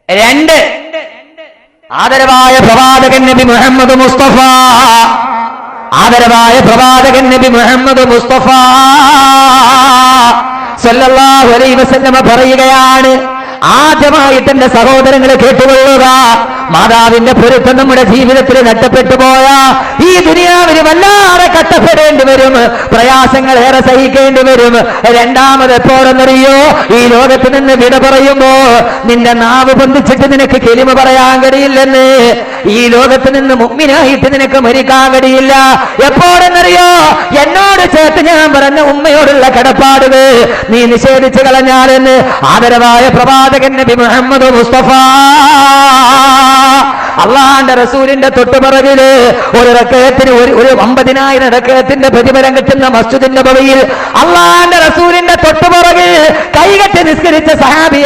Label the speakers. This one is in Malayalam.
Speaker 1: രണ്ട് ആദരവായ പ്രവാചകൻ നബി മുഹമ്മദ് മുസ്തഫ, ആദരവായ പ്രവാചകൻ നബി മുഹമ്മദ് മുസ്തഫ സല്ലല്ലാഹു അലൈഹി വസല്ലമ പറയുകയാണ്, ആദ്യമായിട്ട് എന്റെ സഹോദരങ്ങളെ കേട്ടുകൊള്ളുക, മാതാവിന്റെ പൊരുത്തം നമ്മുടെ ജീവിതത്തിൽ നഷ്ടപ്പെട്ടു പോയ ഈ ദുനിയാവിന് വല്ലാതെ കഷ്ടപ്പെടേണ്ടി വരും, പ്രയാസങ്ങൾ ഏറെ സഹിക്കേണ്ടി വരും. രണ്ടാമത് എപ്പോഴെന്നറിയോ, ഈ ലോകത്ത് നിന്ന് വിട പറയുമ്പോ നിന്റെ നാവ് ബന്ധിച്ചിട്ട് നിനക്ക് കെലിമ പറയാൻ കഴിയില്ലെന്ന്, ഈ ലോകത്ത് നിന്ന് മുഅ്മിനായിട്ട് നിനക്ക് മരിക്കാൻ കഴിയില്ല. എപ്പോഴെന്നറിയോ, എന്നോട് ചേർത്ത് ഞാൻ പറഞ്ഞ ഉമ്മയോടുള്ള കടപ്പാടുകൾ നീ നിഷേധിച്ചു കളഞ്ഞാലെന്ന് ആദരവായ പ്രവാചകൻ നബി മുഹമ്മദ് മുസ്തഫ അള്ളാന്റെ റസൂലിന്റെ തൊട്ടുപിറകില് ഒരു റക്അത്തിന് ഒരു 50,000 റക്അത്തിന്റെ പ്രതിഫലം കിട്ടുന്ന മസ്ജിദുൻ നബവിയിൽ അള്ളാന്റെ റസൂലിന്റെ തൊട്ടുപിറകിൽ കൈകെട്ടി നിസ്കരിച്ച സഹാബി